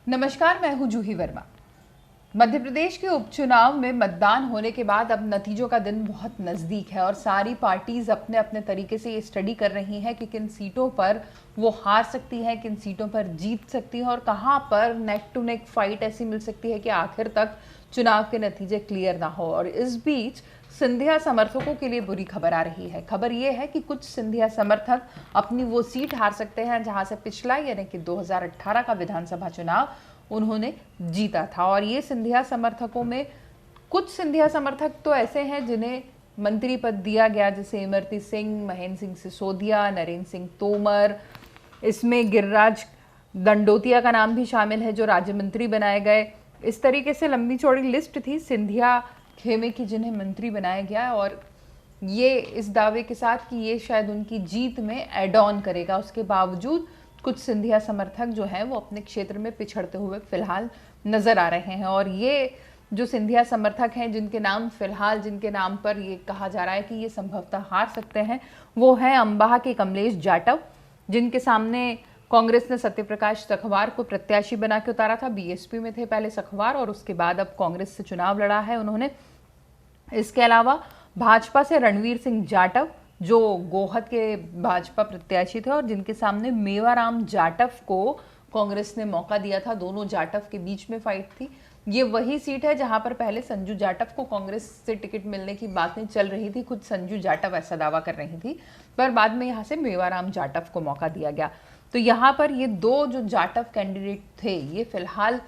नमस्कार, मैं हूं जूही वर्मा। मध्य प्रदेश के उपचुनाव में मतदान होने के बाद अब नतीजों का दिन बहुत नजदीक है और सारी पार्टीज अपने अपने तरीके से ये स्टडी कर रही हैं कि किन सीटों पर वो हार सकती हैं, किन सीटों पर जीत सकती हैं और कहां पर नेक टू नेक फाइट ऐसी मिल सकती है कि आखिर तक चुनाव के नतीजे क्लियर ना हो। और इस बीच सिंधिया समर्थकों के लिए बुरी खबर आ रही है। खबर यह है कि कुछ सिंधिया समर्थक अपनी वो सीट हार सकते हैं जहां से पिछला यानी कि 2018 का विधानसभा चुनाव उन्होंने जीता था। और ये सिंधिया समर्थकों में कुछ सिंधिया समर्थक तो ऐसे हैं जिन्हें मंत्री पद दिया गया, जैसे इमरती सिंह, महेंद्र सिंह सिसोदिया, नरेंद्र सिंह तोमर, इसमें गिरिराज दंडोतिया का नाम भी शामिल है जो राज्य मंत्री बनाए गए। इस तरीके से लंबी चौड़ी लिस्ट थी सिंधिया खेमे की जिन्हें मंत्री बनाया गया और ये इस दावे के साथ कि ये शायद उनकी जीत में एड ऑन करेगा। उसके बावजूद कुछ सिंधिया समर्थक जो हैं वो अपने क्षेत्र में पिछड़ते हुए फिलहाल नजर आ रहे हैं। और ये जो सिंधिया समर्थक हैं जिनके नाम पर ये कहा जा रहा है कि ये संभवतः हार सकते हैं, वो है अंबाह के कमलेश जाटव, जिनके सामने कांग्रेस ने सत्यप्रकाश सखवार को प्रत्याशी बना के उतारा था। बीएसपी में थे पहले सखवार और उसके बाद अब कांग्रेस से चुनाव लड़ा है उन्होंने। इसके अलावा भाजपा से रणवीर सिंह जाटव जो गोहद के भाजपा प्रत्याशी थे और जिनके सामने मेवाराम जाटव को कांग्रेस ने मौका दिया था। दोनों जाटव के बीच में फाइट थी। ये वही सीट है जहां पर पहले संजू जाटव को कांग्रेस से टिकट मिलने की बातें चल रही थी। खुद संजू जाटव ऐसा दावा कर रही थी, पर बाद में यहां से मेवाराम जाटव को मौका दिया गया। तो यहाँ पर ये दो जो जाटव कैंडिडेट थे ये फिलहाल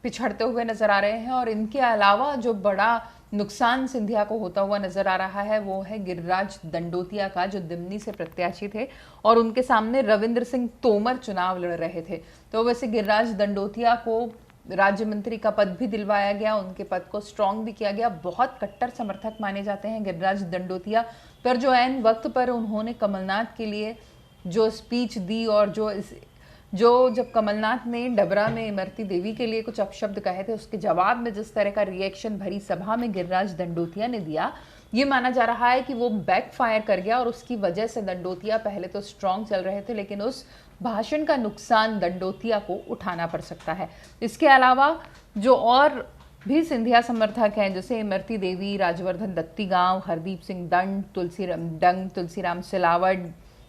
पिछड़ते हुए नजर आ रहे हैं। और इनके अलावा जो बड़ा नुकसान सिंधिया को होता हुआ नजर आ रहा है वो है गिरिराज दंडोतिया का, जो दिमनी से प्रत्याशी थे और उनके सामने रविंद्र सिंह तोमर चुनाव लड़ रहे थे। तो वैसे गिरिराज दंडोतिया को राज्य मंत्री का पद भी दिलवाया गया, उनके पद को स्ट्रांग भी किया गया। बहुत कट्टर समर्थक माने जाते हैं गिरिराज दंडोतिया, पर जो ऐन वक्त पर उन्होंने कमलनाथ के लिए जो स्पीच दी और जब कमलनाथ ने डबरा में इमरती देवी के लिए कुछ अपशब्द कहे थे, उसके जवाब में जिस तरह का रिएक्शन भरी सभा में गिरिराज दंडोतिया ने दिया, ये माना जा रहा है कि वो बैकफायर कर गया और उसकी वजह से दंडोतिया पहले तो स्ट्रांग चल रहे थे लेकिन उस भाषण का नुकसान दंडोतिया को उठाना पड़ सकता है। इसके अलावा जो और भी सिंधिया समर्थक हैं जैसे इमरती देवी, राजवर्धन दत्तीगांव, हरदीप सिंह दंड, तुलसीराम सिलावट,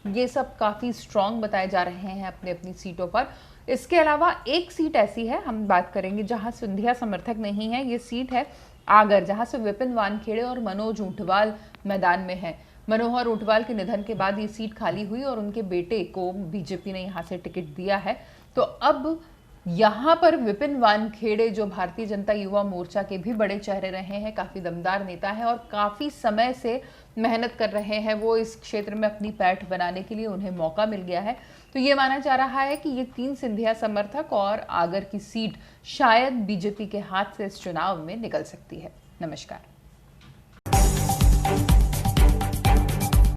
ये सब काफ़ी स्ट्रॉन्ग बताए जा रहे हैं अपने अपनी सीटों पर। इसके अलावा एक सीट ऐसी है, हम बात करेंगे जहां सिंधिया समर्थक नहीं है, ये सीट है आगर, जहां से विपिन वानखेड़े और मनोज ऊंटवाल मैदान में है। मनोहर ऊंटवाल के निधन के बाद ये सीट खाली हुई और उनके बेटे को बीजेपी ने यहाँ से टिकट दिया है। तो अब यहाँ पर विपिन वानखेड़े जो भारतीय जनता युवा मोर्चा के भी बड़े चेहरे रहे हैं, काफ़ी दमदार नेता हैं और काफ़ी समय से मेहनत कर रहे हैं वो इस क्षेत्र में अपनी पैठ बनाने के लिए, उन्हें मौका मिल गया है। तो ये माना जा रहा है कि ये 3 सिंधिया समर्थक और आगर की सीट शायद बीजेपी के हाथ से इस चुनाव में निकल सकती है। नमस्कार।